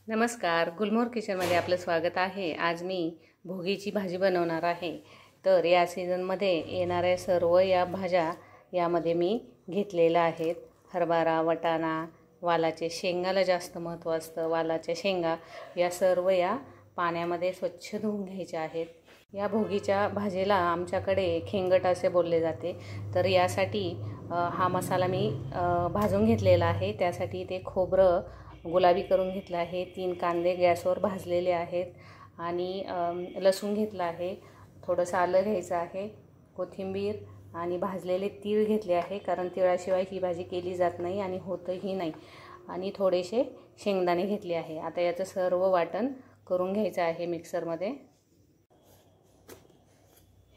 नमस्कार, गुलमोहर किचनमध्ये आपलं स्वागत आहे। आज मी भोगीची भाजी बनवणार आहे। तर या सीझनमध्ये येणाऱ्या सर्व या भाज्या यामध्ये मी घेतलेल्या आहेत। हरभरा, वाटाणा, वालाचे शेंगाला जास्त महत्त्व असतं। वालाच्या शेंगा या सर्व या पाण्यामध्ये स्वच्छ धुवून घ्यायच्या आहेत। या भोगीच्या भाजीला आमच्याकडे खेंगट असे बोलले जाते। तर यासाठी हा मसाला मी भाजून घेतलेला आहे। त्यासाठी ते खोबरं गुलाबी करून घेतलं आहे। 3 कांदे गॅसवर भाजलेले आहेत आणि लसूण घेतला आहे। थोडंसं आलं घ्यायचं आहे, कोथिंबीर आणि भाजलेले तीळ घेतले आहे, कारण तिळाशिवाय ही भाजी केली जात नाही आणि होतही नाही। आणि थोडेसे शेंगदाणे घेतले आहे। आता याचं सर्व वाटण करून घ्यायचं आहे मिक्सरमध्ये।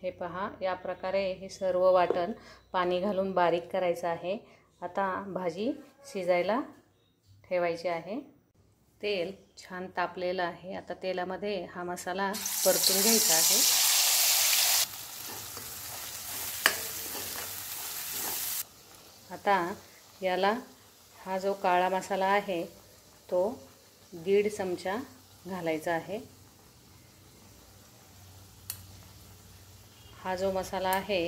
हे पहा, या प्रकारे हे सर्व वाटण पाणी घालून बारीक करायचं आहे। आता भाजी शिजायला ठेवायची आहे। तेल छान तापलेलं आहे। आता तेलामध्ये हा मसाला परतून घ्यायचा आहे। आता याला हा जो काळा मसाला आहे तो 1.5 चमचा घालायचा आहे। हा जो मसाला आहे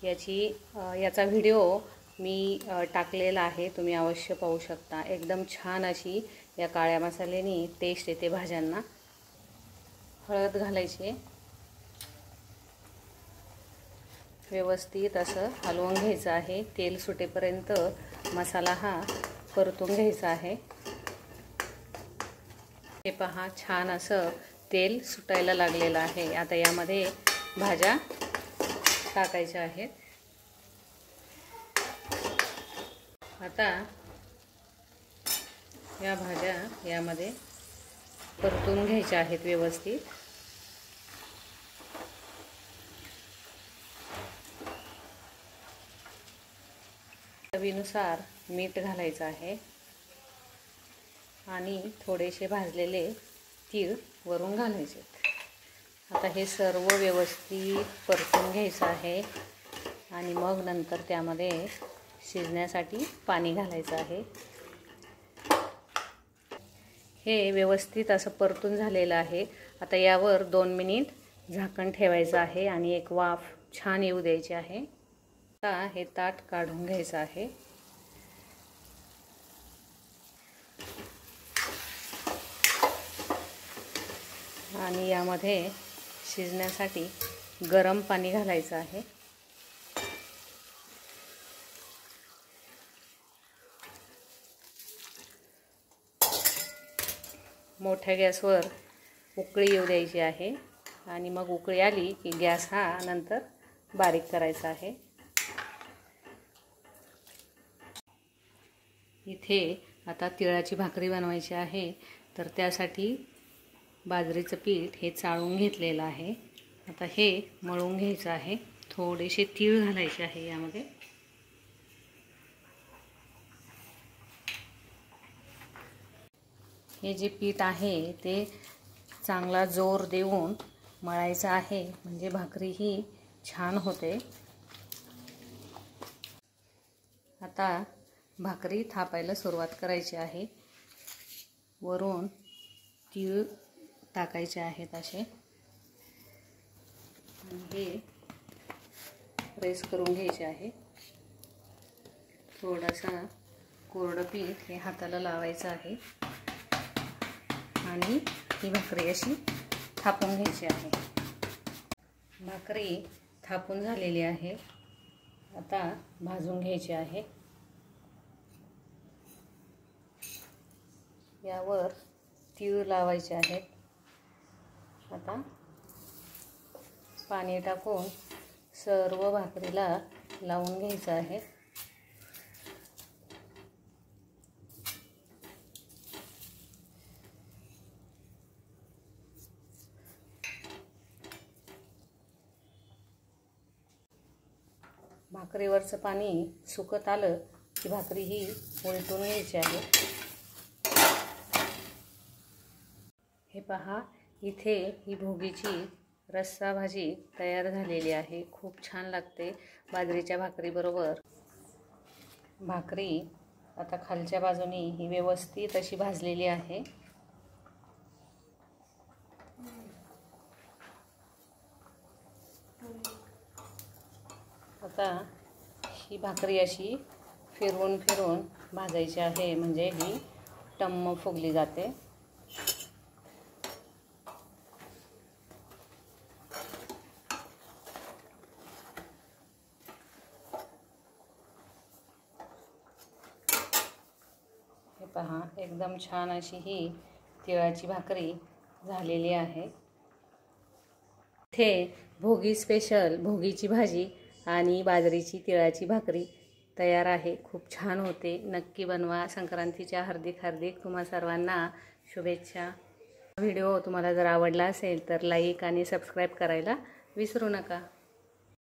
याचा व्हिडिओ मी टाकलेला आहे, तुम्ही अवश्य पाहू शकता। एकदम छान अशी या काळ्या मसाल्याने टेस्ट येते भाज्यांना। हळद घालायची, व्यवस्थित असं हलवून घ्यायचं आहे। तेल सुटेपर्यंत मसाला हा परतून घ्यायचा आहे। हे पहा, छान असं तेल सुटायला लागलेलं आहे। आता यामध्ये भाज्या टाकायच्या आहेत। आता या भाज्या यामध्ये परतून घ्यायच्या आहेत व्यवस्थित। चवीनुसार मीठ घालायचं आहे आणि थोडेसे भाजलेले तीळ वरून घालायचे। आता हे सर्व व्यवस्थित परतून घ्यायचं आहे आणि मग नंतर त्यामध्ये शिजण्यासाठी पाणी घालायचं आहे। हे व्यवस्थित असं परतून झालेलं आहे। आता यावर 2 मिनिट झाकण ठेवायचं आहे आणि एक वाफ छान येऊ द्यायची आहे। आता हे ताट काढून घ्यायचं आहे आणि यामध्ये शिजण्यासाठी गरम पाणी घालायचं आहे। मोठ्या गॅसवर उकळी येऊ द्यायची आहे आणि मग उकळी आली की गॅस हा नंतर बारीक करायचा आहे। इथे आता तिळाची भाकरी बनवायची आहे, तर त्यासाठी बाजरीचं पीठ हे चाळून घेतलेलं आहे। आता हे मळून घ्यायचं आहे। थोडेसे तीळ घालायचे आहे यामध्ये। हे जे पीठ आहे ते चांगला जोर देऊन मळायचं आहे, म्हणजे भाकरी ही छान होते। आता भाकरी थापायला सुरुवात करायची आहे। वरून तीळ टाकायचे आहेत असे आणि हे प्रेस करून घ्यायचे आहे। थोडासा कोरडं पीठ हे हाताला लावायचं आहे आणि ही भाकरी अशी थापून घ्यायची आहे। भाकरी थापून झालेली आहे। आता भाजून घ्यायची आहे। यावर तीळ लावायचे आहेत। आता पाणी टाकून सर्व भाकरीला लावून घ्यायचं आहे। भाकरीवरचं पाणी सुकत आलं की भाकरी ही उलटून घ्यायची आहे। हे पहा, इथे ही भोगीची रस्सा भाजी तयार झालेली आहे। खूप छान लागते बाजरीच्या भाकरीबरोबर। भाकरी आता खालच्या बाजूनी ही व्यवस्थित अशी भाजलेली आहे। आता ही भाकरी अशी फिरवून फिरवून भाजायची आहे, म्हणजे ही टम्म फुगली जाते. हे पहा, एकदम छान अशी ही तिळाची भाकरी झालेली आहे. इथे भोगी स्पेशल भोगीची भाजी आणि बाजरीची तिळाची भाकरी तयार आहे. खूप छान होते. नक्की बनवा. संक्रांतीच्या हार्दिक हार्दिक तुम्हा सर्वांना शुभेच्छा. व्हिडिओ तुम्हाला जर आवडला असेल तर लाईक आणि सबस्क्राईब करायला विसरू नका.